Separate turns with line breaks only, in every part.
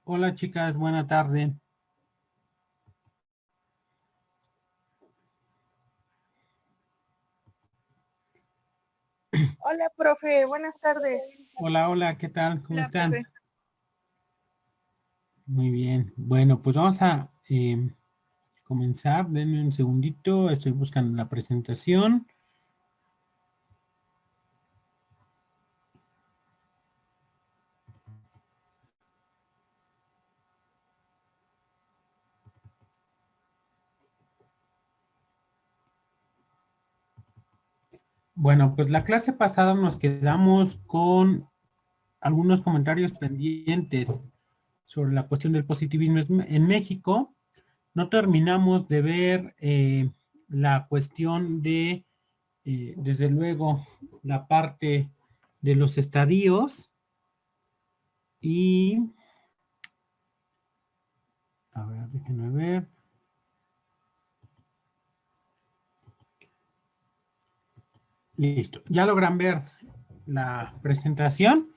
Hola chicas, buena tarde.
Hola, profe, buenas tardes.
Hola, ¿qué tal? ¿Cómo
Hola,
están?
profe.
Muy bien. Bueno, pues vamos a comenzar. Denme un segundito, estoy buscando la presentación. Bueno, pues la clase pasada nos quedamos con algunos comentarios pendientes sobre la cuestión del positivismo en México. No terminamos de ver la cuestión de, desde luego, la parte de los estadios y, a ver, déjenme ver. Listo. ¿Ya logran ver la presentación?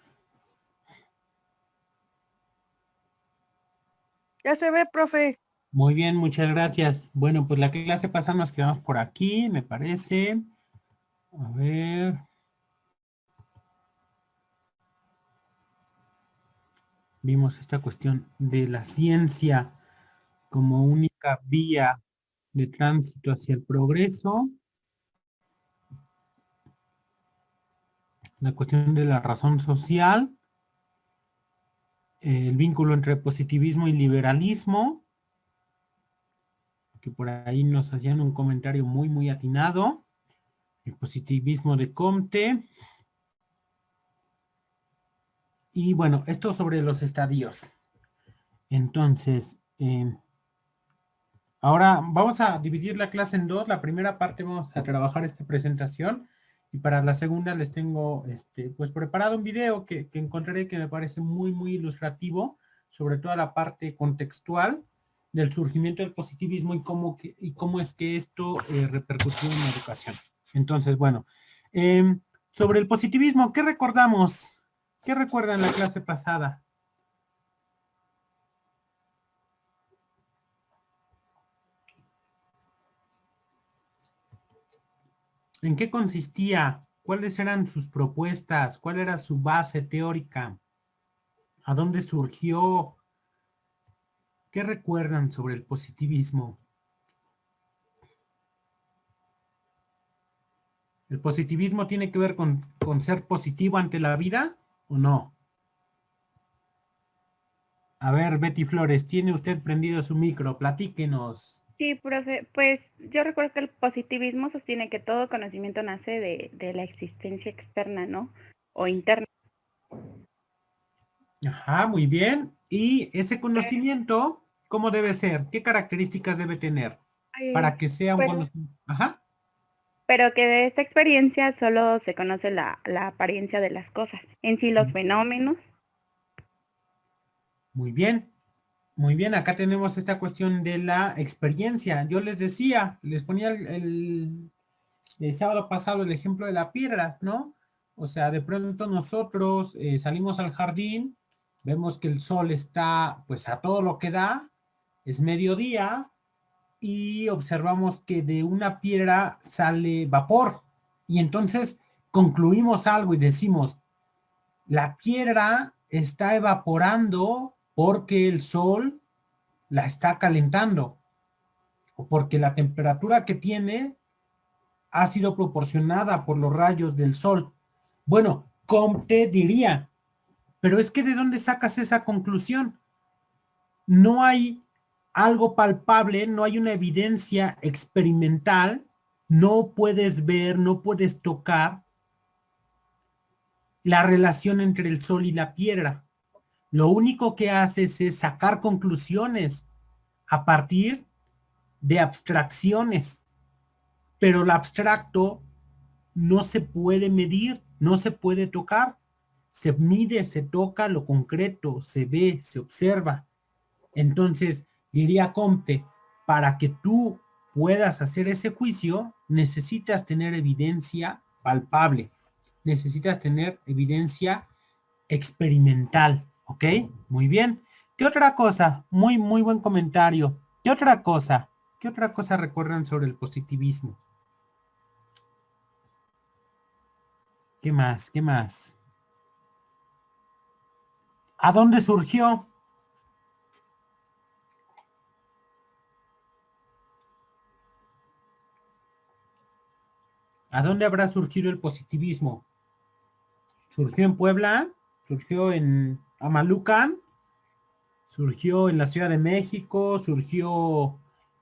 Ya se ve, profe.
Muy bien, muchas gracias. Bueno, pues la clase pasada nos quedamos por aquí, me parece. A ver. Vimos esta cuestión de la ciencia como única vía de tránsito hacia el progreso. La cuestión de la razón social. El vínculo entre positivismo y liberalismo. Que por ahí nos hacían un comentario muy atinado. El positivismo de Comte. Y bueno, esto sobre los estadios. Entonces, ahora vamos a dividir la clase en dos. La primera parte vamos a trabajar esta presentación y para la segunda les tengo pues preparado un video que encontraré que me parece muy ilustrativo sobre toda la parte contextual del surgimiento del positivismo y cómo es que esto repercutió en la educación. Entonces, bueno, sobre el positivismo, ¿qué recordamos? ¿Qué recuerdan la clase pasada? ¿En qué consistía? ¿Cuáles eran sus propuestas? ¿Cuál era su base teórica? ¿A dónde surgió? ¿Qué recuerdan sobre el positivismo? ¿El positivismo tiene que ver con ser positivo ante la vida o no? A ver, Betty Flores, ¿tiene usted prendido su micro? Platíquenos.
Sí, profe, pues yo recuerdo que el positivismo sostiene que todo conocimiento nace de la existencia externa, ¿no? O interna.
Ajá, muy bien. ¿Y ese conocimiento, cómo debe ser? ¿Qué características debe tener para que sea un
Pues,
conocimiento? Ajá.
pero que de esta experiencia solo se conoce la apariencia de las cosas, en sí los fenómenos.
Muy bien. Muy bien, acá tenemos esta cuestión de la experiencia. Yo les decía, les ponía el sábado pasado el ejemplo de la piedra, ¿no? O sea, de pronto nosotros salimos al jardín, vemos que el sol está pues a todo lo que da, es mediodía y observamos que de una piedra sale vapor. Y entonces concluimos algo y decimos, la piedra está evaporando porque el sol la está calentando o porque la temperatura que tiene ha sido proporcionada por los rayos del sol. Bueno, Comte diría, pero es que ¿de dónde sacas esa conclusión? No hay algo palpable, no hay una evidencia experimental, no puedes ver, no puedes tocar la relación entre el sol y la piedra. Lo único que haces es sacar conclusiones a partir de abstracciones, pero el abstracto no se puede medir, no se puede tocar. Se mide, se toca lo concreto, se ve, se observa. Entonces, diría Comte, para que tú puedas hacer ese juicio, necesitas tener evidencia palpable, necesitas tener evidencia experimental, ¿ok? Muy bien. ¿Qué otra cosa? Muy, muy buen comentario. ¿Qué otra cosa? ¿Qué otra cosa recuerdan sobre el positivismo? ¿Qué más? ¿Qué más? ¿A dónde surgió? ¿A dónde habrá surgido el positivismo? ¿Surgió en Puebla? ¿Surgió en Amalucan? ¿Surgió en la Ciudad de México? ¿Surgió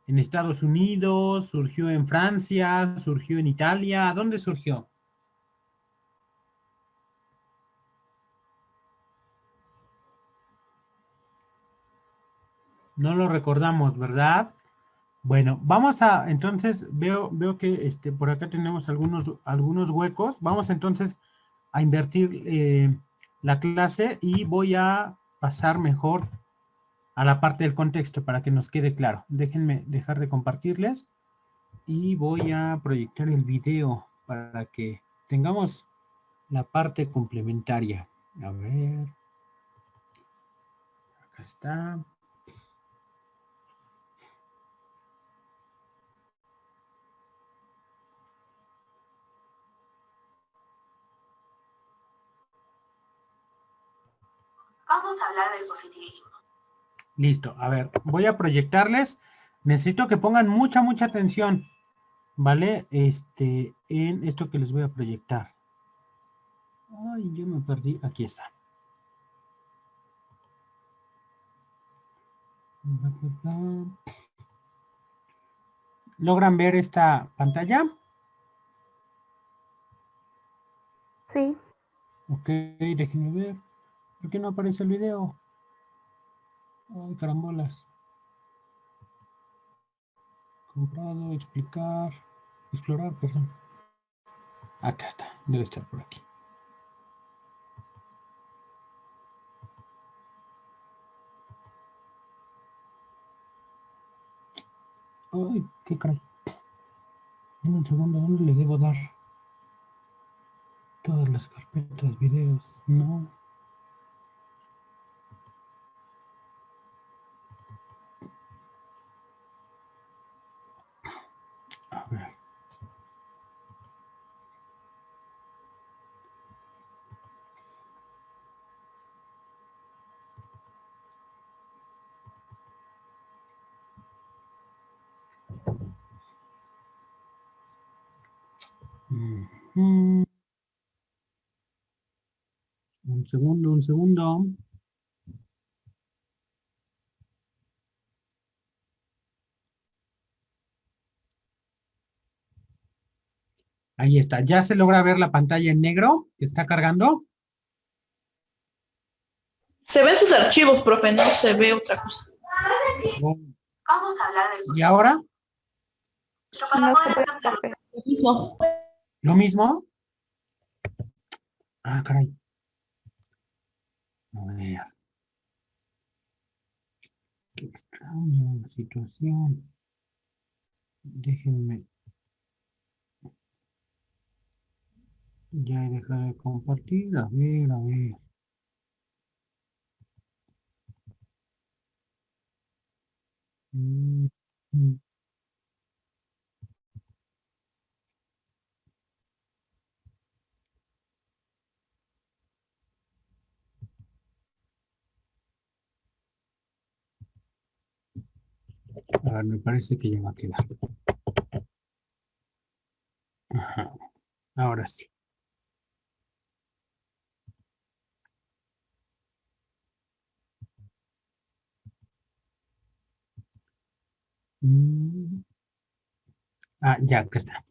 en Estados Unidos? ¿Surgió en Francia? ¿Surgió en Italia? ¿A dónde surgió? No lo recordamos, ¿verdad? Bueno, vamos a, entonces, veo que por acá tenemos algunos huecos. Vamos entonces a invertir la clase y voy a pasar mejor a la parte del contexto para que nos quede claro. Déjenme dejar de compartirles y voy a proyectar el video para que tengamos la parte complementaria. A ver, acá está. Vamos a hablar del positivismo. Listo, a ver, voy a proyectarles. Necesito que pongan mucha atención, ¿vale? En esto que les voy a proyectar. Ay, yo me perdí. Aquí está. ¿Logran ver esta pantalla?
Sí.
Ok, déjenme ver. ¿Por qué no aparece el video? Ay, carambolas. Comprado, explorar, perdón. Acá está, debe estar por aquí. Ay, qué caray. En un segundo, ¿dónde le debo dar? Todas las carpetas, videos, no. A ver. Un segundo. Ahí está. ¿Ya se logra ver la pantalla en negro que está cargando?
Se ven sus archivos, profe, no se ve otra cosa.
Oh. Vamos a hablar del... ¿Y ahora?
No se puede, profe.
Lo mismo.
¿Lo mismo? Ah, caray. A ver. Qué extraña la situación. Déjenme. Ya he dejado de compartir. A ver, a ver. Mm, mm. A ver, me parece que ya va a quedar. Ajá. Ahora sí. Ah, ya, acá está.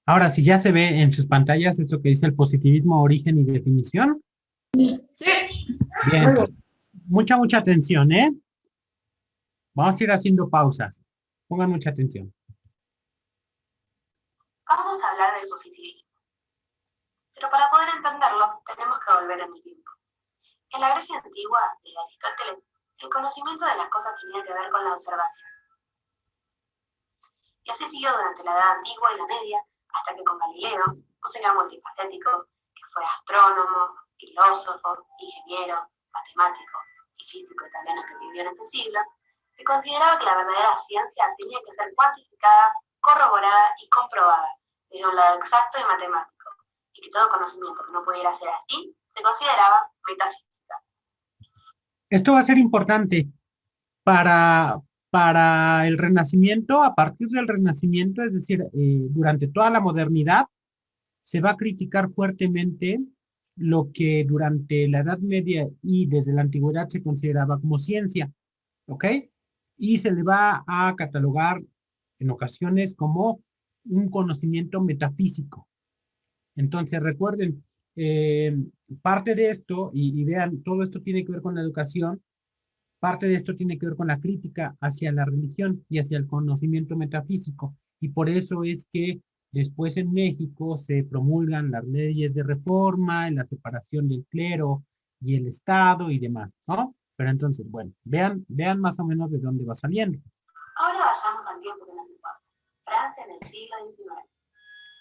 Ahora sí, ya se ve en sus pantallas esto que dice el positivismo, origen y definición.
Sí.
Bien. Mucha atención, ¿eh? Vamos a ir haciendo pausas. Pongan mucha atención. Vamos a hablar del positivismo. Pero para poder entenderlo, tenemos que volver en el tiempo. En la Grecia antigua, de Aristóteles, el conocimiento de las cosas tenía que ver con la observación. Y así siguió durante la Edad Antigua y la Media, hasta que con Galileo, un señor multifacético, que fue astrónomo, filósofo, ingeniero, matemático y
físico italiano que vivió en ese siglo, que consideraba que la verdadera ciencia tenía que ser cuantificada, corroborada y comprobada, desde un lado exacto y matemático, y que todo conocimiento que no pudiera ser así se consideraba metafísica.
Esto va a ser importante para el Renacimiento. A partir del Renacimiento, es decir, durante toda la modernidad, se va a criticar fuertemente lo que durante la Edad Media y desde la Antigüedad se consideraba como ciencia, ¿ok? Y se le va a catalogar en ocasiones como un conocimiento metafísico. Entonces, recuerden, parte de esto, y vean, todo esto tiene que ver con la educación, parte de esto tiene que ver con la crítica hacia la religión y hacia el conocimiento metafísico. Y por eso es que después en México se promulgan las leyes de reforma, en la separación del clero y el Estado y demás, ¿no? Pero entonces, bueno, vean más o menos de dónde va saliendo.
Ahora vayamos al tiempo que nos importa, Francia en el siglo XIX.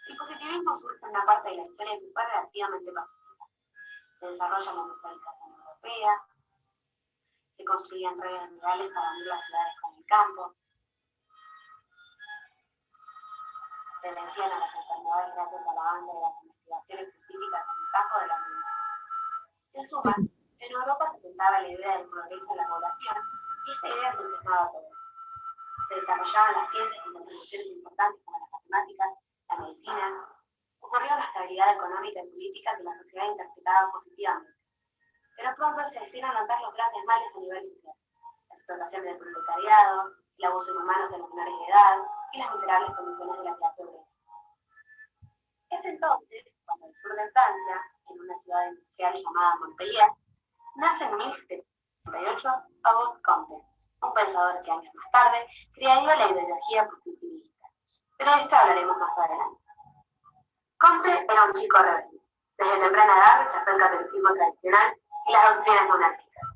El positivismo surge en una parte de la historia que fue relativamente pacífica. Se desarrollan las industrialización europea, se construían redes rurales para unir las ciudades con el campo, se vencían a las enfermedades gracias al avance de las investigaciones científicas en el campo de la medicina. En suma, en Europa se sentaba la idea del progreso en la población y esta idea entusiasmaba a todos. Se desarrollaban las ciencias con contribuciones importantes como las matemáticas, la medicina, ocurrió una estabilidad económica y política que la sociedad interpretaba positivamente. Pero pronto se hicieron notar los grandes males a nivel social: la explotación del proletariado, el abuso de humanos en los menores de edad y las miserables condiciones de la clase obrera. Es entonces cuando el sur de Francia, en una ciudad industrial llamada Montpellier, nace en 1738 Auguste Comte, un pensador que años más tarde crearía la ideología positivista. Pero de esto hablaremos más adelante. Comte era un chico rebelde. Desde temprana edad rechazó el catolicismo tradicional y las doctrinas monárquicas.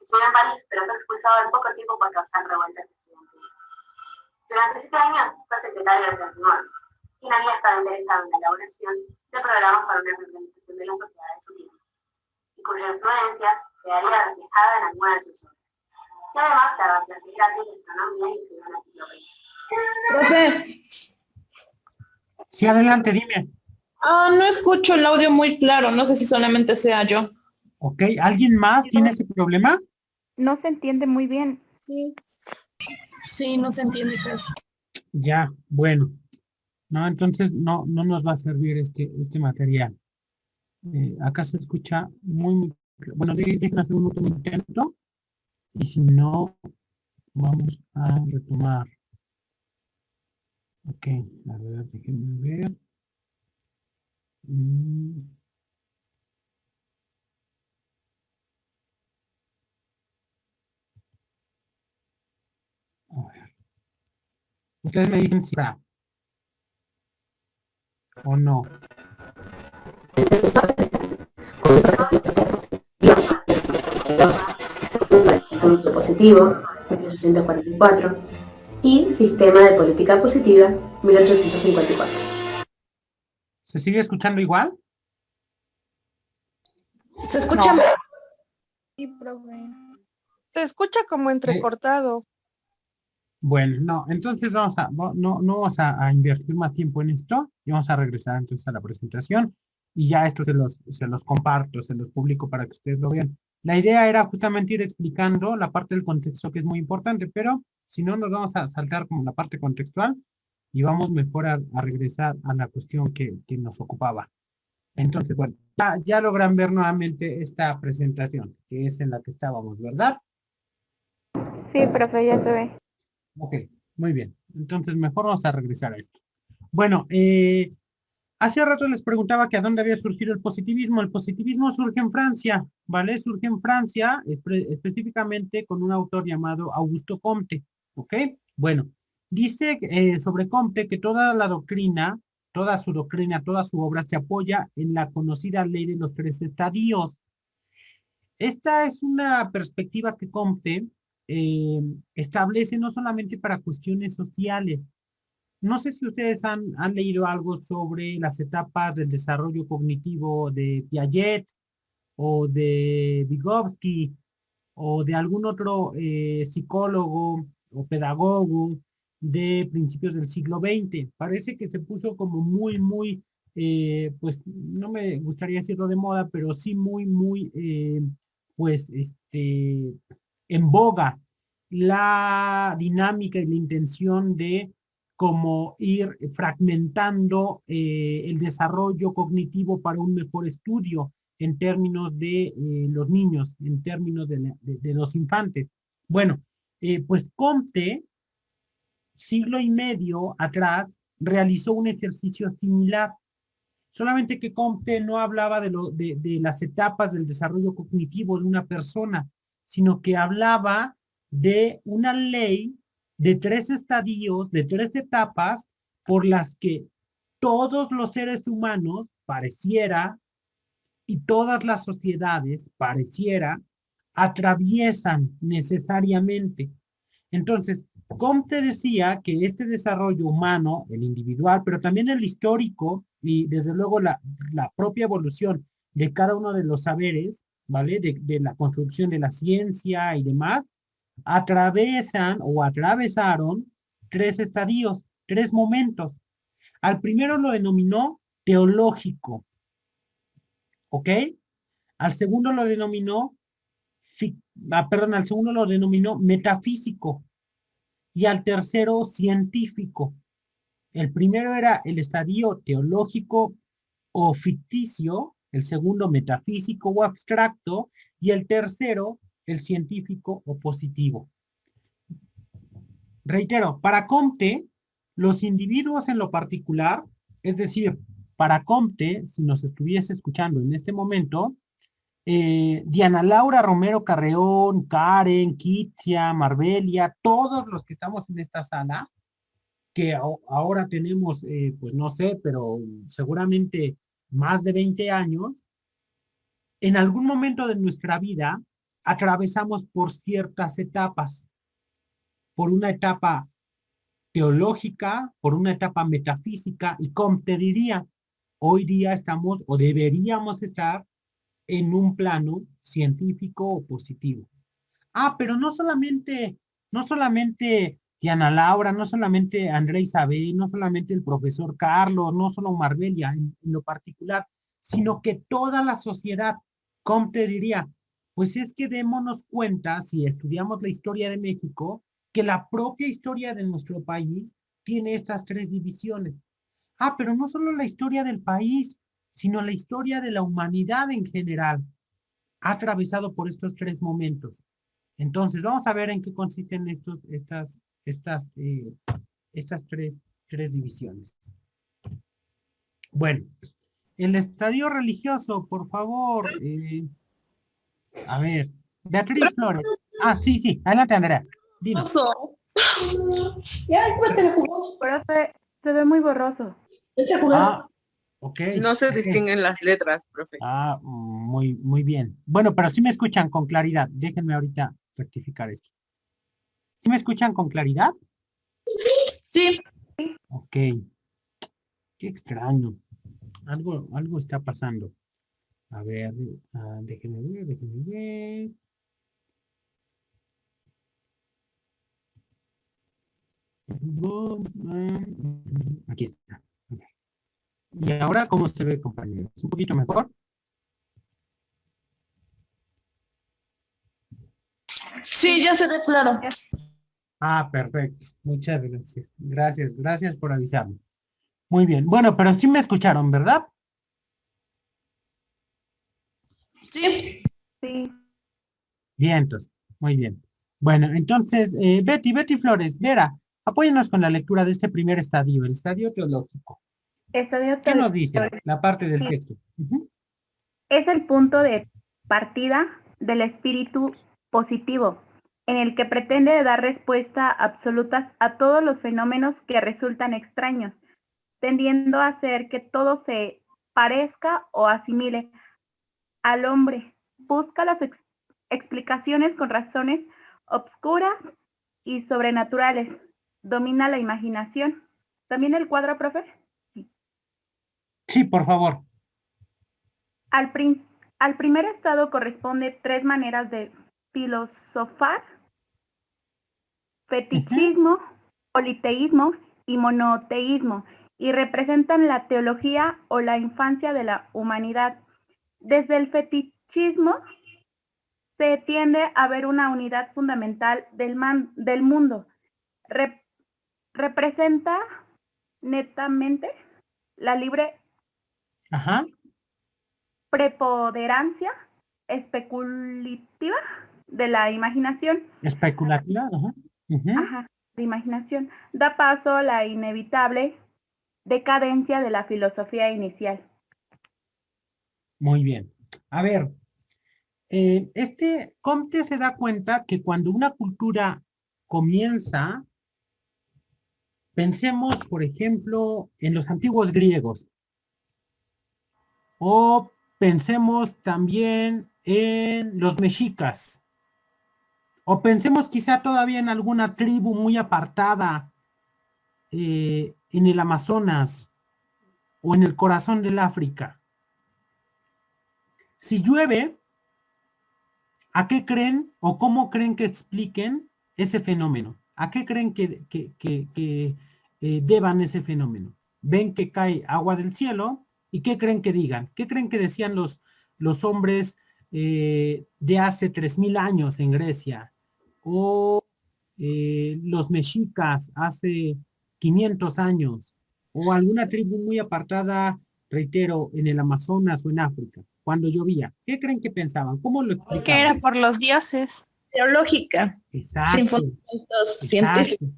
Estudió en París, pero fue expulsado en poco tiempo por causar revueltas estudiantiles. Durante 7 años fue secretario del Transimón, quien había estado interesado en la elaboración de programas para una reorganización de la sociedad de su tiempo, y cuya influencia quedaría reflejada en algunas de sus obras. Y además daba clases gratis de astronomía y escribió una enciclopedia.
Profe,
Sí, adelante, dime.
no escucho el audio muy claro, no sé si solamente sea yo.
¿Ok? ¿Alguien más tiene ese problema?
No se entiende muy bien.
Sí, no se entiende casi.
Ya, bueno. No, entonces no nos va a servir este material. Acá se escucha muy bueno, déjenme hacer un último intento. Y si no, vamos a retomar. Ok, a ver, déjenme ver. A ver. Ustedes me dicen si va o no.
Producto positivo, 1844, y Sistema de Política Positiva, 1854.
¿Se sigue escuchando igual?
¿Se escucha?
No. Sí, profe. Se escucha como entrecortado.
Bueno, no, entonces no vamos a invertir más tiempo en esto y vamos a regresar entonces a la presentación y ya esto se los comparto, se los publico para que ustedes lo vean. La idea era justamente ir explicando la parte del contexto que es muy importante, pero si no nos vamos a saltar como la parte contextual y vamos mejor a regresar a la cuestión que nos ocupaba. Entonces, bueno, ya logran ver nuevamente esta presentación, que es en la que estábamos, ¿verdad?
Sí, profe, ya se ve.
Ok, muy bien. Entonces, mejor vamos a regresar a esto. Bueno, hace rato les preguntaba que a dónde había surgido el positivismo. El positivismo surge en Francia, ¿vale? Surge en Francia, específicamente con un autor llamado Augusto Comte, ¿ok? Bueno, dice sobre Comte que toda la doctrina, toda su doctrina, toda su obra se apoya en la conocida ley de los 3 estadios. Esta es una perspectiva que Comte establece no solamente para cuestiones sociales. No sé si ustedes han leído algo sobre las etapas del desarrollo cognitivo de Piaget o de Vygotsky o de algún otro psicólogo o pedagogo de principios del siglo XX. Parece que se puso como muy, pues no me gustaría decirlo de moda, pero sí muy, pues, en boga la dinámica y la intención de como ir fragmentando el desarrollo cognitivo para un mejor estudio en términos de los niños, en términos de los infantes. Bueno, pues Comte, siglo y medio atrás, realizó un ejercicio similar, solamente que Comte no hablaba de las etapas del desarrollo cognitivo de una persona, sino que hablaba de una ley de 3 estadios, de 3 etapas, por las que todos los seres humanos pareciera y todas las sociedades pareciera atraviesan necesariamente. Entonces, Comte decía que este desarrollo humano, el individual, pero también el histórico y desde luego la propia evolución de cada uno de los saberes, ¿vale? De la construcción de la ciencia y demás, atravesan o atravesaron 3 estadios, 3 momentos. Al primero lo denominó teológico, ¿ok? Al segundo lo denominó, al segundo lo denominó metafísico y al tercero científico. El primero era el estadio teológico o ficticio, el segundo metafísico o abstracto y el tercero el científico o positivo. Reitero, para Comte, los individuos en lo particular, es decir, para Comte, si nos estuviese escuchando en este momento, Diana Laura Romero Carreón, Karen, Kitia, Marbelia, todos los que estamos en esta sala, que ahora tenemos, pues no sé, pero seguramente más de 20 años, en algún momento de nuestra vida atravesamos por ciertas etapas, por una etapa teológica, por una etapa metafísica, y Comte diría, hoy día estamos o deberíamos estar en un plano científico o positivo. Pero no solamente Diana Laura, no solamente André Isabel, no solamente el profesor Carlos, no solo Marbelia en lo particular, sino que toda la sociedad. Comte diría, pues es que démonos cuenta, si estudiamos la historia de México, que la propia historia de nuestro país tiene estas 3 divisiones. Pero no solo la historia del país, sino la historia de la humanidad en general ha atravesado por estos 3 momentos. Entonces, vamos a ver en qué consisten estas tres divisiones. Bueno, el estadio religioso, por favor. A ver, Beatriz Flores. Sí, adelante, Andrea. Dinos.
Profe, se ve muy borroso.
Ok.
No se distinguen las letras, profe.
Muy bien. Bueno, pero sí me escuchan con claridad. Déjenme ahorita rectificar esto. ¿Sí me escuchan con claridad?
Sí.
Ok. Qué extraño. Algo está pasando. A ver, déjenme ver. Aquí está. ¿Y ahora cómo se ve, compañeros? ¿Un poquito mejor?
Sí, ya se ve claro.
Perfecto. Muchas gracias. Gracias por avisarme. Muy bien. Bueno, pero sí me escucharon, ¿verdad?
Sí.
Sí.
Bien, entonces. Muy bien. Bueno, entonces, Betty Flores, Vera, apóyenos con la lectura de este primer estadio, el estadio teológico. ¿Qué nos dice la parte del texto?
Es el punto de partida del espíritu positivo, en el que pretende dar respuesta absolutas a todos los fenómenos que resultan extraños, tendiendo a hacer que todo se parezca o asimile al hombre. Busca las explicaciones con razones obscuras y sobrenaturales. Domina la imaginación. ¿También el cuadro, profe?
Sí, por favor.
Al primer estado corresponde 3 maneras de filosofar, fetichismo, politeísmo y monoteísmo, y representan la teología o la infancia de la humanidad. Desde el fetichismo se tiende a ver una unidad fundamental del mundo. Representa netamente la libre
Ajá.
preponderancia especulativa de la imaginación.
Especulativa. Ajá. Ujú.
Ajá, de imaginación. Da paso a la inevitable decadencia de la filosofía inicial.
Muy bien. A ver, Comte se da cuenta que cuando una cultura comienza, pensemos, por ejemplo, en los antiguos griegos, o pensemos también en los mexicas, o pensemos quizá todavía en alguna tribu muy apartada en el Amazonas o en el corazón del África. Si llueve, ¿a qué creen o cómo creen que expliquen ese fenómeno? ¿A qué creen que deban ese fenómeno? Ven que cae agua del cielo y ¿qué creen que digan? ¿Qué creen que decían los hombres de hace 3000 años en Grecia? O los mexicas hace 500 años, o alguna tribu muy apartada, reitero, en el Amazonas o en África, cuando llovía. ¿Qué creen que pensaban? ¿Cómo lo explicaban?
Que era por los dioses.
Teológica, sin
Exacto,
fundamentos científicos.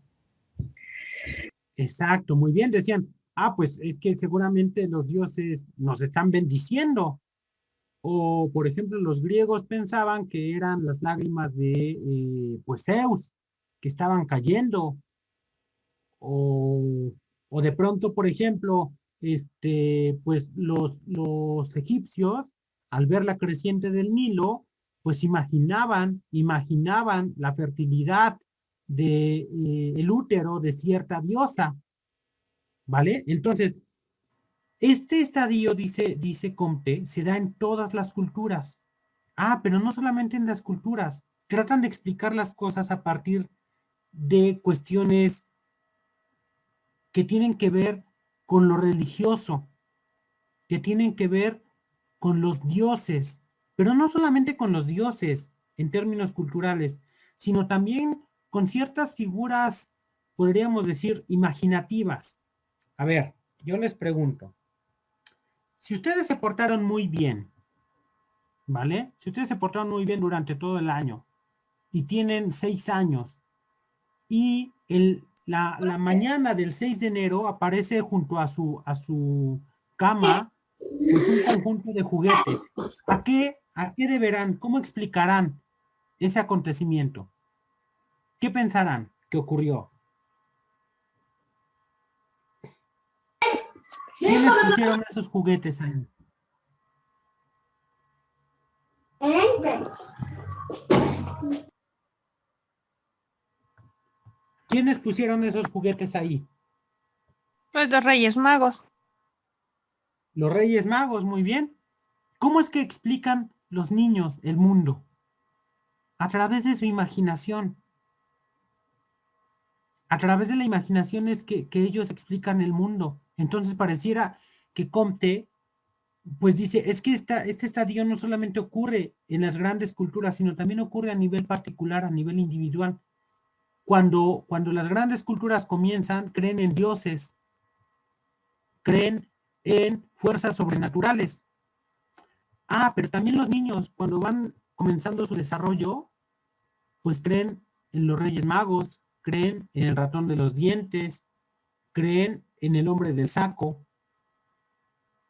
exacto, muy bien, decían, pues es que seguramente los dioses nos están bendiciendo. O, por ejemplo, los griegos pensaban que eran las lágrimas de, pues, Zeus, que estaban cayendo. O de pronto, por ejemplo, pues los egipcios, al ver la creciente del Nilo, pues imaginaban la fertilidad de el útero de cierta diosa, ¿vale? Entonces, este estadio, dice Comte, se da en todas las culturas. Pero no solamente en las culturas. Tratan de explicar las cosas a partir de cuestiones que tienen que ver con lo religioso, que tienen que ver con los dioses, pero no solamente con los dioses en términos culturales, sino también con ciertas figuras, podríamos decir, imaginativas. A ver, yo les pregunto, si ustedes se portaron muy bien, ¿vale? Si ustedes se portaron muy bien durante todo el año y tienen 6 años y la mañana del 6 de enero aparece junto a su cama pues un conjunto de juguetes. ¿A qué deberán, cómo explicarán ese acontecimiento? ¿Qué pensarán que ocurrió? ¿Quiénes pusieron esos juguetes ahí? ¿Quiénes pusieron esos juguetes ahí?
Los dos Reyes Magos.
Los Reyes Magos, muy bien. ¿Cómo es que explican los niños el mundo? A través de su imaginación. A través de la imaginación es que ellos explican el mundo. Entonces pareciera que Comte, pues dice, es que este estadio no solamente ocurre en las grandes culturas, sino también ocurre a nivel particular, a nivel individual. Cuando las grandes culturas comienzan, creen en dioses, creen en fuerzas sobrenaturales. Pero también los niños, cuando van comenzando su desarrollo, pues creen en los Reyes Magos, creen en el ratón de los dientes, creen en el hombre del saco.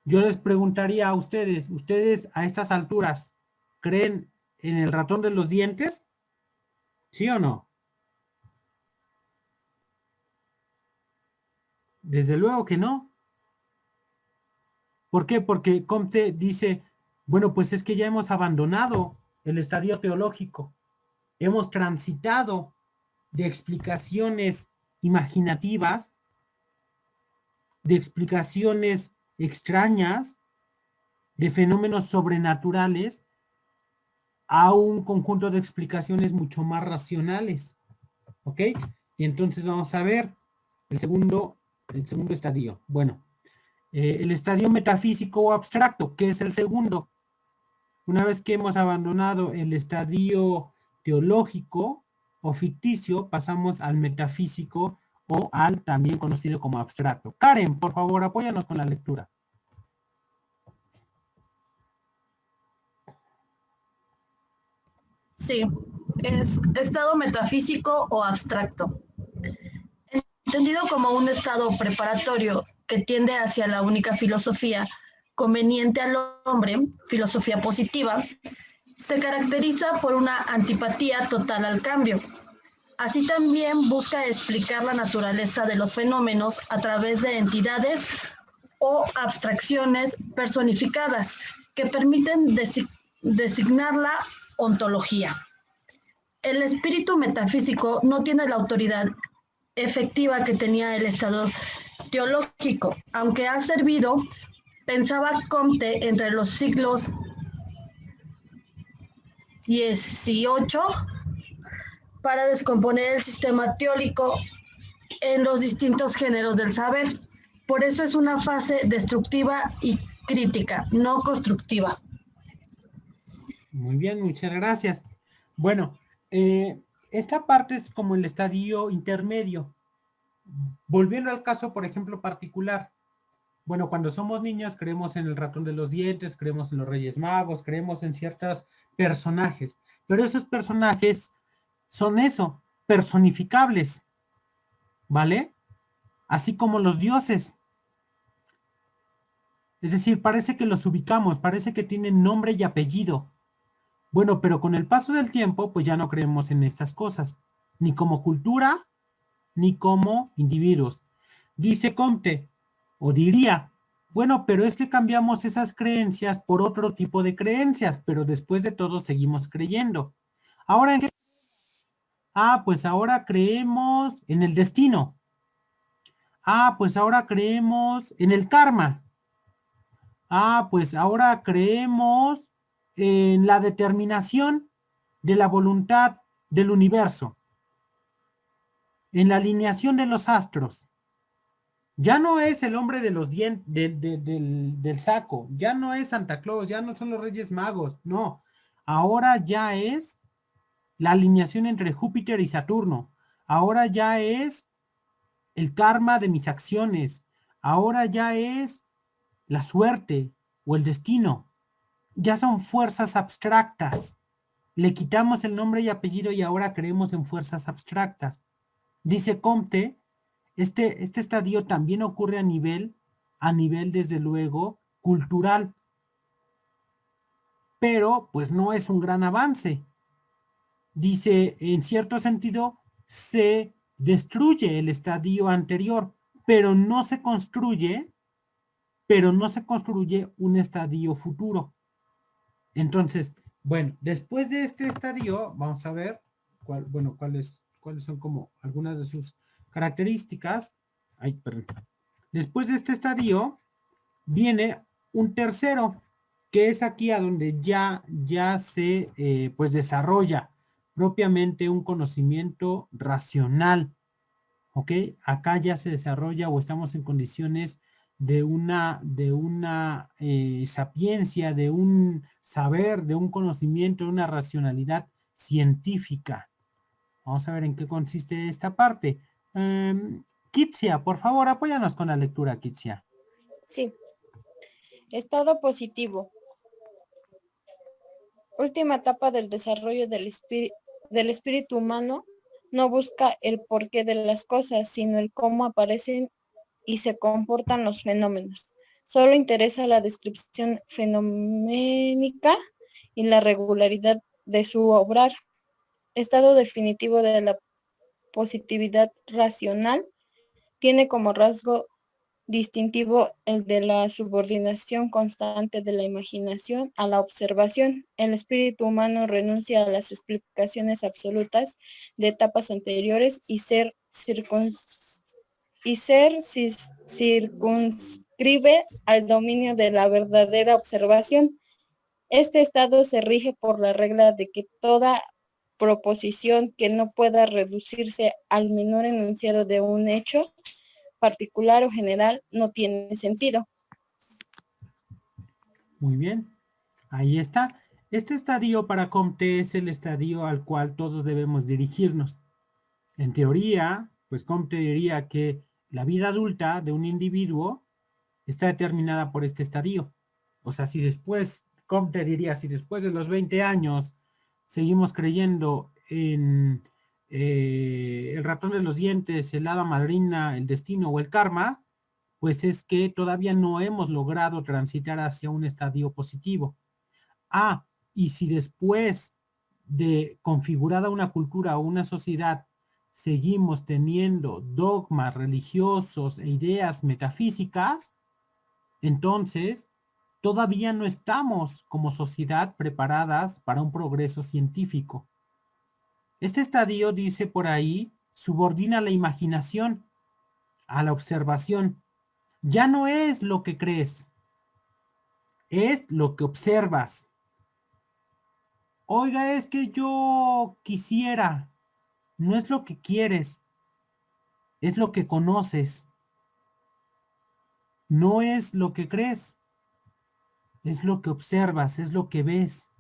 Yo les preguntaría a ustedes a estas alturas, ¿creen en el ratón de los dientes? ¿Sí o no? Desde luego que no. ¿Por qué? Porque Comte dice, bueno, pues es que ya hemos abandonado el estadio teológico. Hemos transitado de explicaciones imaginativas, de explicaciones extrañas, de fenómenos sobrenaturales, a un conjunto de explicaciones mucho más racionales. ¿Ok? Y entonces vamos a ver el segundo estadio. Bueno, el estadio metafísico o abstracto, que es el segundo. Una vez que hemos abandonado el estadio teológico o ficticio, pasamos al metafísico o al también conocido como abstracto. Karen, por favor, apóyanos con la lectura.
Sí, es estado metafísico o abstracto. Entendido como un estado preparatorio que tiende hacia la única filosofía conveniente al hombre, filosofía positiva, se caracteriza por una antipatía total al cambio. Así también busca explicar la naturaleza de los fenómenos a través de entidades o abstracciones personificadas que permiten designar la ontología. El espíritu metafísico no tiene la autoridad efectiva que tenía el estado teológico, aunque ha servido, pensaba Comte, entre los siglos XVIII para descomponer el sistema teórico en los distintos géneros del saber. Por eso es una fase destructiva y crítica, no constructiva.
Muy bien, muchas gracias. Bueno, esta parte es como el estadio intermedio. Volviendo al caso, por ejemplo, particular. Bueno, cuando somos niños creemos en el ratón de los dientes, creemos en los Reyes Magos, creemos en ciertos personajes. Pero esos personajes son eso, personificables. ¿Vale? Así como los dioses. Es decir, parece que los ubicamos, parece que tienen nombre y apellido. Bueno, pero con el paso del tiempo, pues ya no creemos en estas cosas, ni como cultura, ni como individuos. Dice Comte, o diría, bueno, pero es que cambiamos esas creencias por otro tipo de creencias, pero después de todo seguimos creyendo. Ahora, ¿en qué? Ah, pues ahora creemos en el destino. Ah, pues ahora creemos en el karma. Ah, pues ahora creemos en la determinación de la voluntad del universo, en la alineación de los astros. Ya no es el hombre de los dientes, del saco, ya no es Santa Claus, ya no son los Reyes Magos, no. Ahora ya es la alineación entre Júpiter y Saturno. Ahora ya es el karma de mis acciones. Ahora ya es la suerte o el destino. Ya son fuerzas abstractas. Le quitamos el nombre y apellido y ahora creemos en fuerzas abstractas. Dice Comte, este estadio también ocurre a nivel desde luego cultural, pero pues no es un gran avance. Dice, en cierto sentido, se destruye el estadio anterior, pero no se construye un estadio futuro. Entonces, bueno, después de este estadio, vamos a ver cuáles son como algunas de sus características. Ay, perdón. Después de este estadio, viene un tercero, que es aquí a donde ya se pues desarrolla propiamente un conocimiento racional. ¿Ok? Acá ya se desarrolla o estamos en condiciones de una sapiencia, de un saber, de un conocimiento, de una racionalidad científica. Vamos a ver en qué consiste esta parte. Kitsia, por favor, apóyanos con la lectura, Kitsia.
Sí. Estado positivo. Última etapa del desarrollo del espíritu humano. No busca el porqué de las cosas, sino el cómo aparecen y se comportan los fenómenos. Solo interesa la descripción fenoménica y la regularidad de su obrar. Estado definitivo de la positividad racional tiene como rasgo distintivo el de la subordinación constante de la imaginación a la observación. El espíritu humano renuncia a las explicaciones absolutas de etapas anteriores y se circunscribe al dominio de la verdadera observación. Este estado se rige por la regla de que toda proposición que no pueda reducirse al menor enunciado de un hecho particular o general no tiene sentido.
Muy bien, ahí está. Este estadio para Comte es el estadio al cual todos debemos dirigirnos. En teoría, pues Comte diría que la vida adulta de un individuo está determinada por este estadio. O sea, si después, Comte diría, si después de los 20 años seguimos creyendo en el ratón de los dientes, el hada madrina, el destino o el karma, pues es que todavía no hemos logrado transitar hacia un estadio positivo. Ah, y si después de configurada una cultura o una sociedad seguimos teniendo dogmas religiosos e ideas metafísicas, entonces todavía no estamos como sociedad preparadas para un progreso científico. Este estadio, dice por ahí, subordina la imaginación a la observación. Ya no es lo que crees, es lo que observas. Oiga, es que yo quisiera, no es lo que quieres, es lo que conoces. No es lo que crees, es lo que observas, es lo que ves.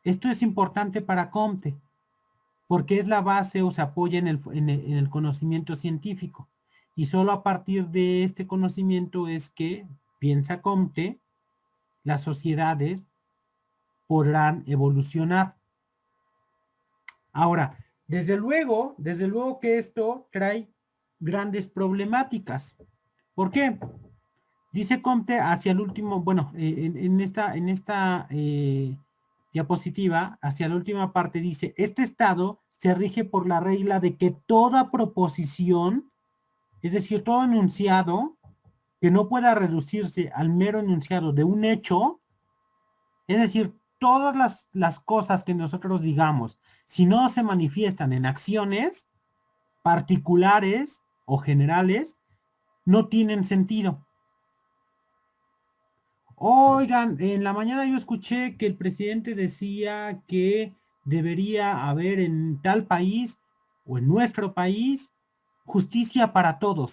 Esto es importante para Comte, porque es la base o se apoya en el conocimiento científico. Y solo a partir de este conocimiento es que, piensa Comte, las sociedades podrán evolucionar. Ahora, desde luego que esto trae grandes problemáticas. ¿Por qué? Dice Comte hacia el último, bueno, en esta diapositiva, hacia la última parte dice, este estado se rige por la regla de que toda proposición, es decir, todo enunciado que no pueda reducirse al mero enunciado de un hecho, es decir, todas las cosas que nosotros digamos, si no se manifiestan en acciones particulares o generales, no tienen sentido. Oigan, en la mañana yo escuché que el presidente decía que debería haber en tal país o en nuestro país justicia para todos.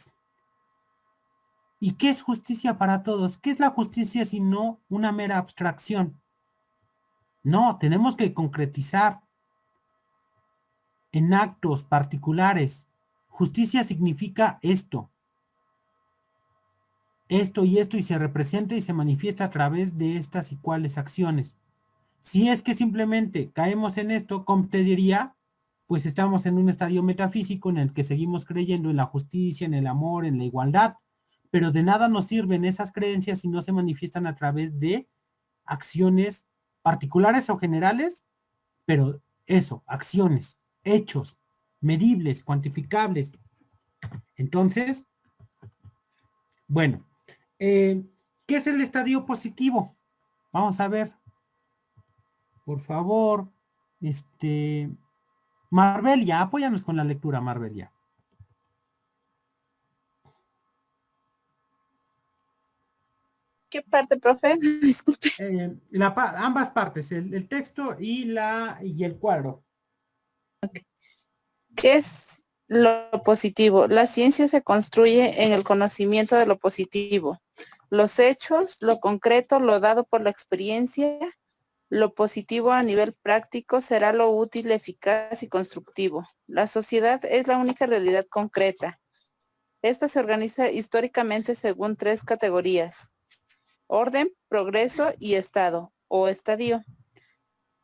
¿Y qué es justicia para todos? ¿Qué es la justicia sino una mera abstracción? No, tenemos que concretizar en actos particulares. Justicia significa esto y se representa y se manifiesta a través de estas y cuales acciones. Si es que simplemente caemos en esto, Comte diría, pues estamos en un estadio metafísico en el que seguimos creyendo en la justicia, en el amor, en la igualdad, pero de nada nos sirven esas creencias si no se manifiestan a través de acciones particulares o generales, pero eso, acciones, hechos, medibles, cuantificables. Entonces, bueno, ¿qué es el estadio positivo? Vamos a ver. Por favor, Marbelia, apóyanos con la lectura, Marbelia.
¿Qué parte, profe? Disculpe.
Ambas partes, el texto y el cuadro.
Okay. ¿Qué es lo positivo? La ciencia se construye en el conocimiento de lo positivo. Los hechos, lo concreto, lo dado por la experiencia, lo positivo a nivel práctico será lo útil, eficaz y constructivo. La sociedad es la única realidad concreta. Esta se organiza históricamente según 3 categorías: orden, progreso y estado o estadio.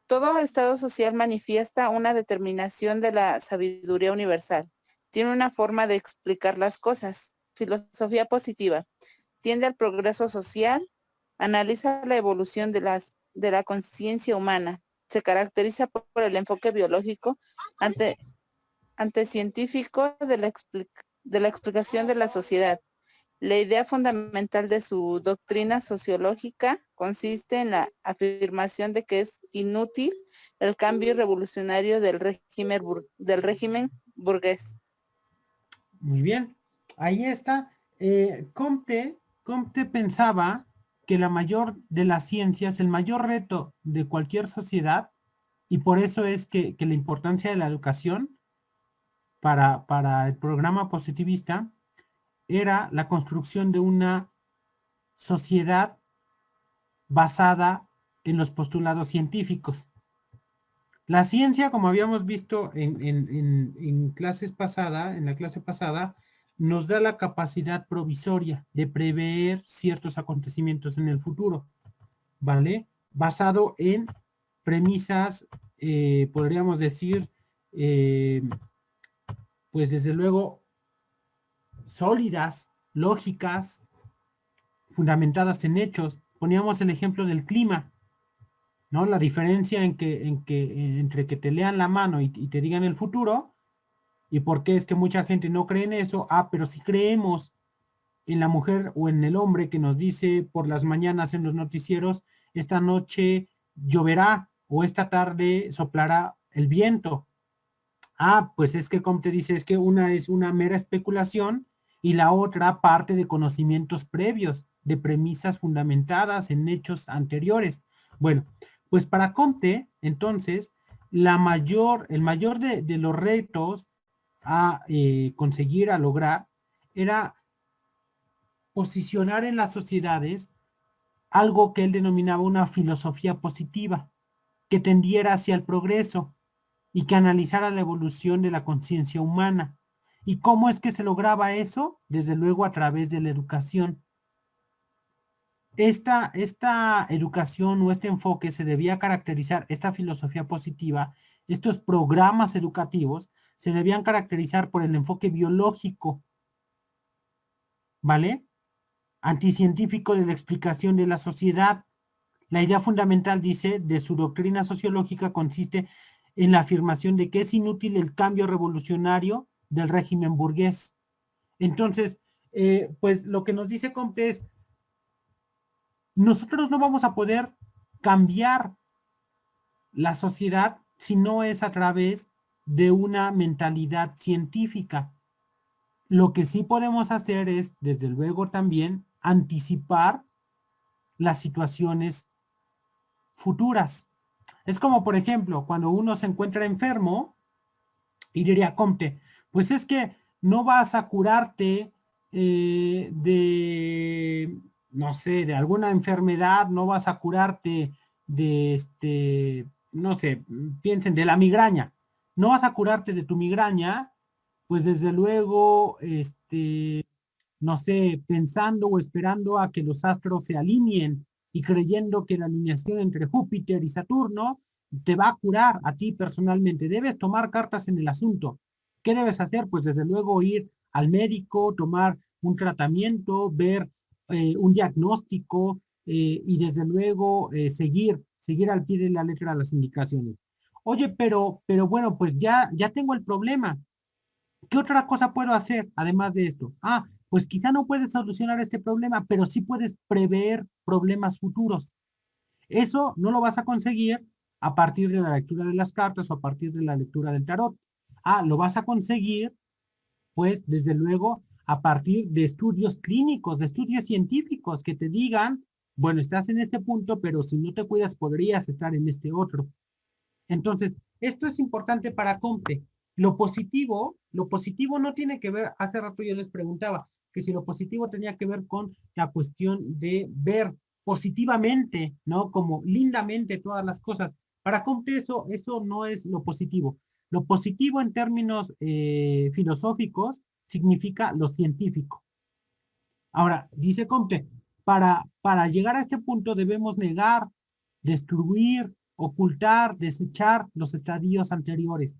Todo estado social manifiesta una determinación de la sabiduría universal. Tiene una forma de explicar las cosas. Filosofía positiva. Tiende al progreso social, analiza la evolución de la conciencia humana. Se caracteriza por el enfoque biológico antecientífico de la explicación de la sociedad. La idea fundamental de su doctrina sociológica consiste en la afirmación de que es inútil el cambio revolucionario del régimen burgués.
Muy bien, ahí está. Comte pensaba que la mayor de las ciencias, el mayor reto de cualquier sociedad, y por eso es que la importancia de la educación para el programa positivista era la construcción de una sociedad basada en los postulados científicos. La ciencia, como habíamos visto en clases pasada, en la clase pasada, nos da la capacidad provisoria de prever ciertos acontecimientos en el futuro, ¿vale? Basado en premisas, podríamos decir, pues desde luego, sólidas, lógicas, fundamentadas en hechos. Poníamos el ejemplo del clima, ¿no? La diferencia entre que te lean la mano y te digan el futuro, y por qué es que mucha gente no cree en eso. Pero si creemos en la mujer o en el hombre que nos dice por las mañanas en los noticieros, esta noche lloverá o esta tarde soplará el viento. Pues es que como te dice, es que una es una mera especulación y la otra parte de conocimientos previos, de premisas fundamentadas en hechos anteriores. Bueno, pues para Comte, entonces, el mayor de los retos a conseguir, a lograr, era posicionar en las sociedades algo que él denominaba una filosofía positiva, que tendiera hacia el progreso y que analizara la evolución de la conciencia humana. ¿Y cómo es que se lograba eso? Desde luego a través de la educación. Esta educación o este enfoque se debía caracterizar, esta filosofía positiva, estos programas educativos, se debían caracterizar por el enfoque biológico, ¿vale? Anticientífico de la explicación de la sociedad. La idea fundamental, dice, de su doctrina sociológica consiste en la afirmación de que es inútil el cambio revolucionario del régimen burgués. Entonces, pues lo que nos dice Comte es, nosotros no vamos a poder cambiar la sociedad si no es a través de una mentalidad científica. Lo que sí podemos hacer es, desde luego también, anticipar las situaciones futuras. Es como, por ejemplo, cuando uno se encuentra enfermo y diría, Comte, pues es que no vas a curarte no sé, de alguna enfermedad, no vas a curarte de, no sé, piensen, de la migraña. No vas a curarte de tu migraña, pues desde luego, no sé, pensando o esperando a que los astros se alineen y creyendo que la alineación entre Júpiter y Saturno te va a curar a ti personalmente. Debes tomar cartas en el asunto. ¿Qué debes hacer? Pues desde luego ir al médico, tomar un tratamiento, ver un diagnóstico y desde luego seguir al pie de la letra las indicaciones. Oye, pero bueno, pues ya tengo el problema. ¿Qué otra cosa puedo hacer además de esto? Pues quizá no puedes solucionar este problema, pero sí puedes prever problemas futuros. Eso no lo vas a conseguir a partir de la lectura de las cartas o a partir de la lectura del tarot. Lo vas a conseguir, pues, desde luego, a partir de estudios clínicos, de estudios científicos que te digan, bueno, estás en este punto, pero si no te cuidas podrías estar en este otro. Entonces, esto es importante para Comte. Lo positivo no tiene que ver, hace rato yo les preguntaba, que si lo positivo tenía que ver con la cuestión de ver positivamente, ¿no? Como lindamente todas las cosas. Para Comte eso no es lo positivo. Lo positivo en términos filosóficos significa lo científico. Ahora, dice Comte, para llegar a este punto debemos negar, destruir, ocultar, desechar los estadios anteriores.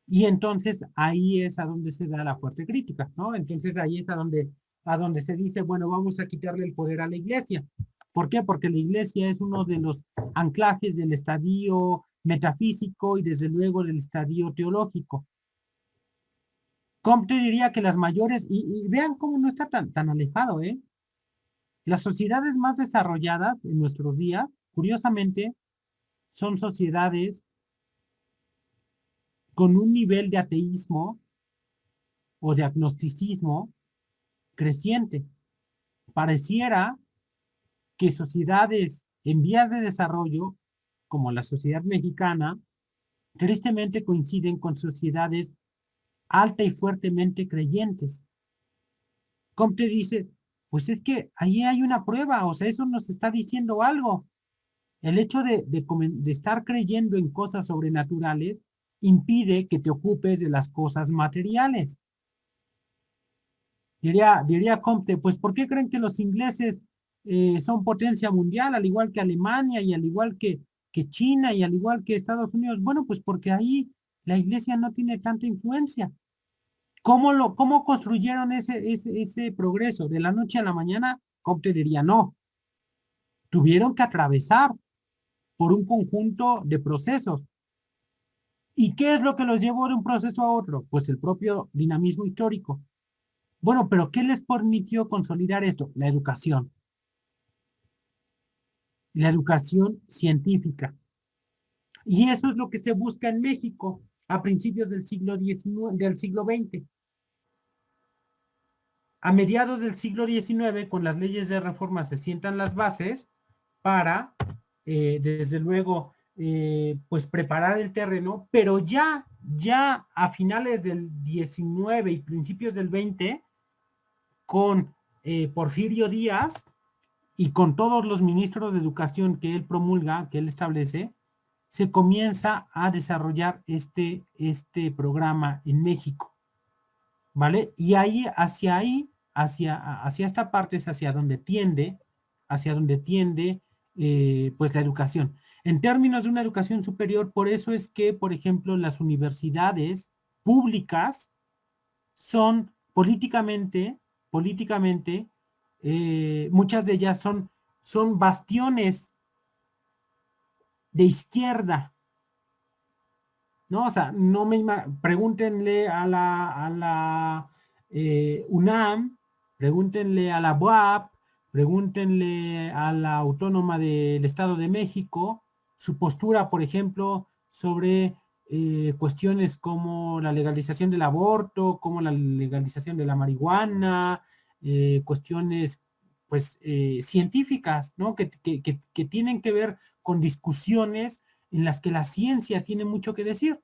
Y entonces ahí es a donde se da la fuerte crítica, ¿no? Entonces ahí es a donde se dice, bueno, vamos a quitarle el poder a la iglesia. ¿Por qué? Porque la iglesia es uno de los anclajes del estadio metafísico y desde luego del estadio teológico. Comte diría que las mayores, y vean cómo no está tan alejado, ¿eh? Las sociedades más desarrolladas en nuestros días, curiosamente, son sociedades con un nivel de ateísmo o de agnosticismo creciente. Pareciera que sociedades en vías de desarrollo, como la sociedad mexicana, tristemente coinciden con sociedades alta y fuertemente creyentes. Comte dice, pues es que ahí hay una prueba, o sea, eso nos está diciendo algo. El hecho de estar creyendo en cosas sobrenaturales impide que te ocupes de las cosas materiales. Diría Comte, pues ¿por qué creen que los ingleses son potencia mundial, al igual que Alemania y al igual que China y al igual que Estados Unidos? Bueno, pues porque ahí la iglesia no tiene tanta influencia. ¿Cómo construyeron ese progreso? ¿De la noche a la mañana? Comte diría, no. Tuvieron que atravesar por un conjunto de procesos. ¿Y qué es lo que los llevó de un proceso a otro? Pues el propio dinamismo histórico. Bueno, pero ¿qué les permitió consolidar esto? La educación. La educación científica. Y eso es lo que se busca en México a principios del siglo XX. A mediados del siglo XIX, con las leyes de reforma, se sientan las bases para, desde luego, pues preparar el terreno, pero ya a finales del XIX y principios del XX, con Porfirio Díaz y con todos los ministros de educación que él promulga, que él establece, se comienza a desarrollar este programa en México, ¿vale? Y hacia esta parte es hacia donde tiende, pues la educación. En términos de una educación superior, por eso es que, por ejemplo, las universidades públicas son políticamente, muchas de ellas son bastiones de izquierda, ¿no? O sea, pregúntenle a la UNAM, pregúntenle a la UAP, pregúntenle a la Autónoma del Estado de México, su postura, por ejemplo, sobre cuestiones como la legalización del aborto, como la legalización de la marihuana, cuestiones pues científicas, ¿no? Que tienen que ver con discusiones en las que la ciencia tiene mucho que decir.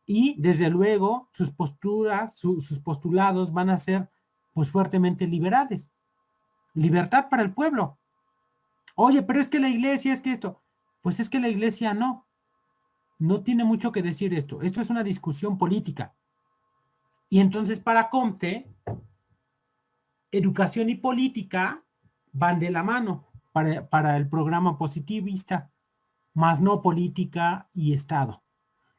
Y desde luego sus posturas, sus postulados van a ser pues fuertemente liberales. Libertad para el pueblo. Oye, pero es que la iglesia, es que esto. Pues es que la iglesia no tiene mucho que decir esto. Esto es una discusión política. Y entonces para Comte, educación y política van de la mano para el programa positivista, más no política y Estado.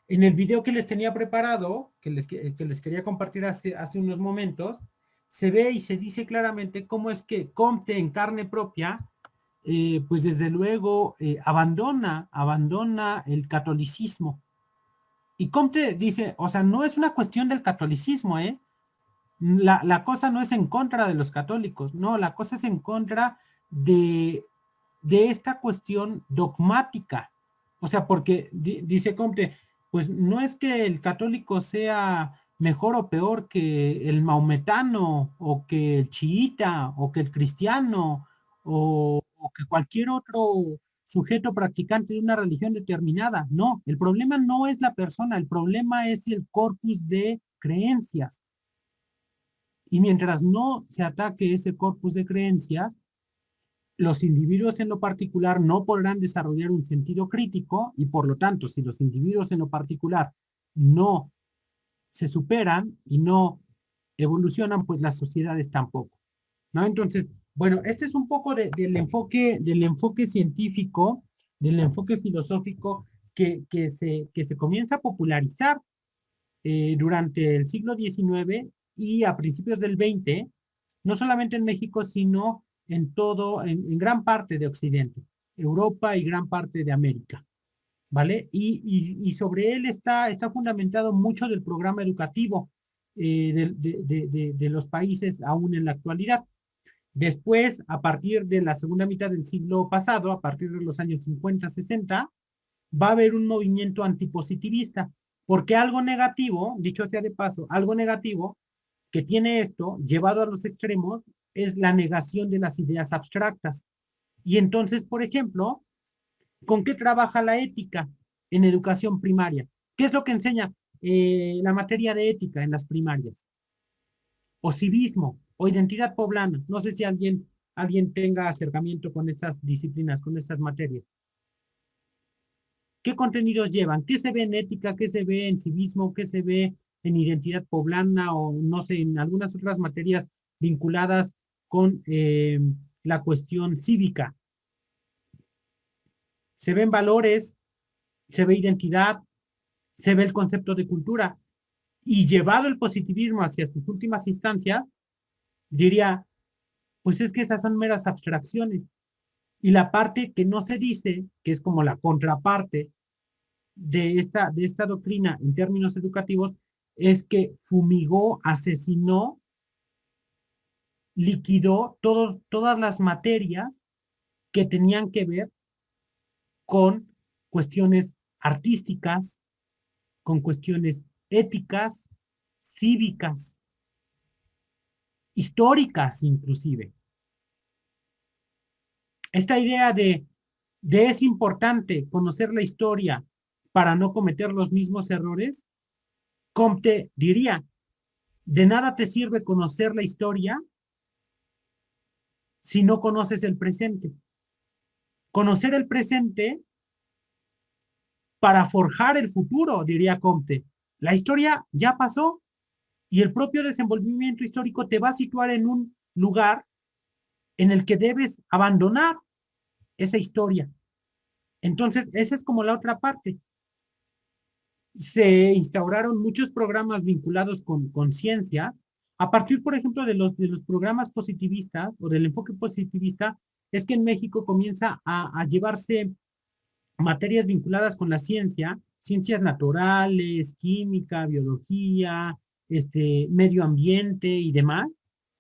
En el video que les tenía preparado, que les quería compartir hace unos momentos, se ve y se dice claramente cómo es que Comte en carne propia, pues desde luego abandona el catolicismo. Y Comte dice, o sea, no es una cuestión del catolicismo, la cosa no es en contra de los católicos, no, la cosa es en contra de esta cuestión dogmática. O sea, porque dice Comte, pues no es que el católico sea mejor o peor que el maometano, o que el chiita, o que el cristiano, o que cualquier otro sujeto practicante de una religión determinada. No, el problema no es la persona, el problema es el corpus de creencias. Y mientras no se ataque ese corpus de creencias, los individuos en lo particular no podrán desarrollar un sentido crítico y por lo tanto, si los individuos en lo particular no se superan y no evolucionan, pues las sociedades tampoco, ¿no? Entonces, bueno, este es un poco del enfoque científico, del enfoque filosófico que se comienza a popularizar durante el siglo XIX y a principios del XX, no solamente en México, sino en gran parte de Occidente, Europa y gran parte de América, ¿vale? Y sobre él está fundamentado mucho del programa educativo de los países aún en la actualidad. Después, a partir de la segunda mitad del siglo pasado, a partir de los años 50, 60, va a haber un movimiento antipositivista, porque algo negativo, dicho sea de paso, algo negativo que tiene esto, llevado a los extremos, es la negación de las ideas abstractas. Y entonces, por ejemplo, ¿con qué trabaja la ética en educación primaria? ¿Qué es lo que enseña la materia de ética en las primarias? O civismo, o identidad poblana. No sé si alguien tenga acercamiento con estas disciplinas, con estas materias. ¿Qué contenidos llevan? ¿Qué se ve en ética? ¿Qué se ve en civismo? ¿Qué se ve en identidad poblana? O no sé, en algunas otras materias vinculadas con la cuestión cívica. Se ven valores, se ve identidad, se ve el concepto de cultura. Y llevado el positivismo hacia sus últimas instancias, diría, pues es que esas son meras abstracciones. Y la parte que no se dice, que es como la contraparte de esta doctrina en términos educativos, es que fumigó, asesinó, liquidó todas las materias que tenían que ver con cuestiones artísticas, con cuestiones éticas, cívicas, históricas inclusive. Esta idea de es importante conocer la historia para no cometer los mismos errores, Comte diría, de nada te sirve conocer la historia si no conoces el presente. Conocer el presente para forjar el futuro, diría Comte. La historia ya pasó y el propio desenvolvimiento histórico te va a situar en un lugar en el que debes abandonar esa historia. Entonces, esa es como la otra parte. Se instauraron muchos programas vinculados con ciencias, a partir, por ejemplo, de los programas positivistas o del enfoque positivista, es que en México comienza a llevarse materias vinculadas con la ciencia, ciencias naturales, química, biología, medio ambiente y demás,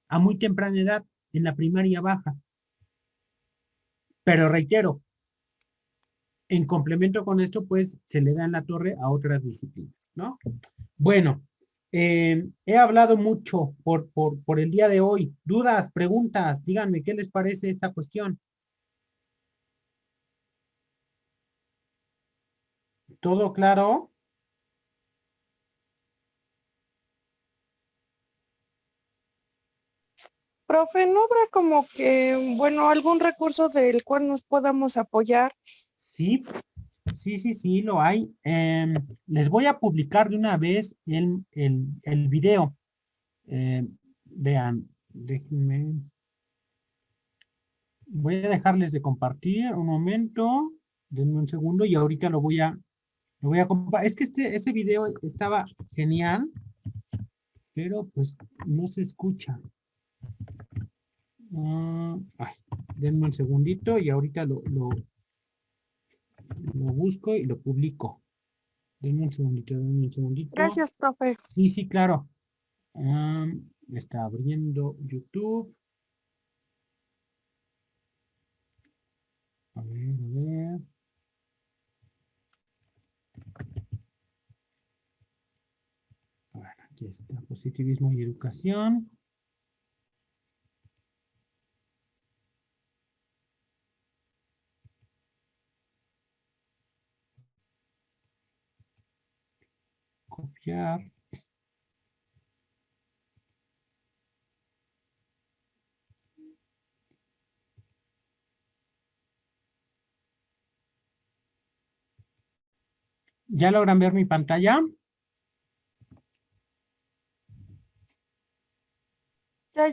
a muy temprana edad, en la primaria baja. Pero reitero, en complemento con esto, pues se le da en la torre a otras disciplinas, ¿no? Bueno, he hablado mucho por el día de hoy. ¿Dudas, preguntas? Díganme, ¿qué les parece esta cuestión? ¿Todo claro?
Profe, ¿no habrá como que, bueno, algún recurso del cual nos podamos apoyar?
Sí, sí, lo hay. Les voy a publicar de una vez el video. Vean, déjenme. Voy a dejarles de compartir un momento. Denme un segundo y ahorita lo voy a compartir. Es que ese video estaba genial, pero pues no se escucha. Ay, denme un segundito y ahorita lo busco y lo publico. Denme un segundito, denme un segundito.
Gracias, profe.
Sí, claro. Está abriendo YouTube. A ver, a ver. A ver, aquí está, positivismo y educación. Copiar. ¿Ya logran ver mi pantalla?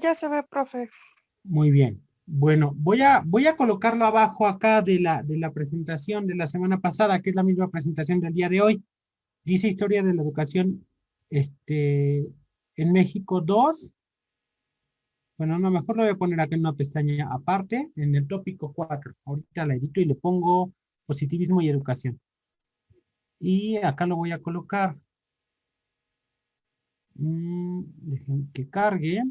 Ya se ve, profe.
Muy bien. Bueno, voy a colocarlo abajo acá de la presentación de la semana pasada, que es la misma presentación del día de hoy. Dice Historia de la Educación en México 2. Bueno, no, mejor lo voy a poner aquí en una pestaña aparte, en el tópico 4. Ahorita la edito y le pongo positivismo y educación. Y acá lo voy a colocar. Dejen que cargue.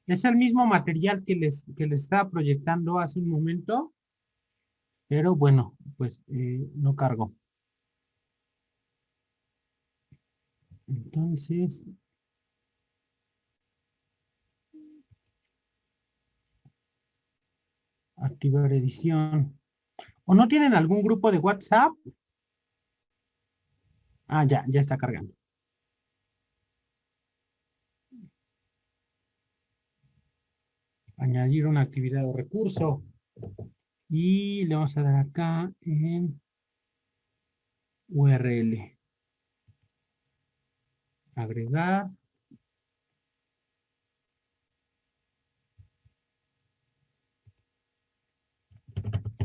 Es el mismo material que les estaba proyectando hace un momento, pero bueno, pues no cargó. Entonces, Activar edición. ¿O no tienen algún grupo de WhatsApp? Ah, ya está cargando. Añadir una actividad o recurso. Y le vamos a dar acá en URL. Agregar.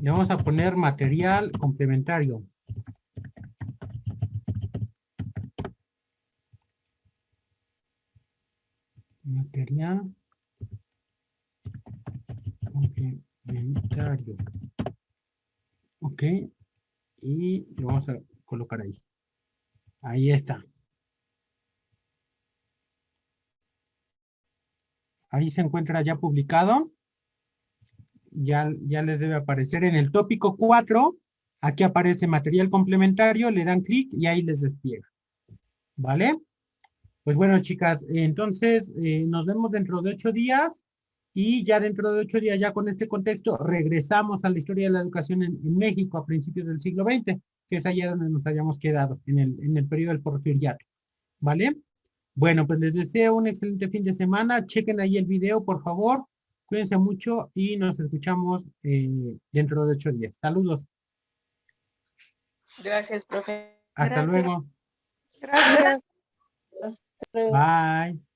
Le vamos a poner material complementario. Material complementario. Ok. Y lo vamos a colocar ahí. Ahí está. Ahí se encuentra ya publicado. Ya les debe aparecer en el tópico 4. Aquí aparece material complementario. Le dan clic y ahí les despliega. ¿Vale? Pues bueno, chicas, entonces nos vemos dentro de 8 días. Y ya dentro de 8 días, ya con este contexto, regresamos a la historia de la educación en México a principios del siglo XX, que es allá donde nos habíamos quedado, en el periodo del Porfiriato. ¿Vale? Bueno, pues les deseo un excelente fin de semana. Chequen ahí el video, por favor. Cuídense mucho y nos escuchamos dentro de 8 días. Saludos.
Gracias, profe.
Hasta
Gracias.
luego.
Gracias.
Hasta luego.
Bye.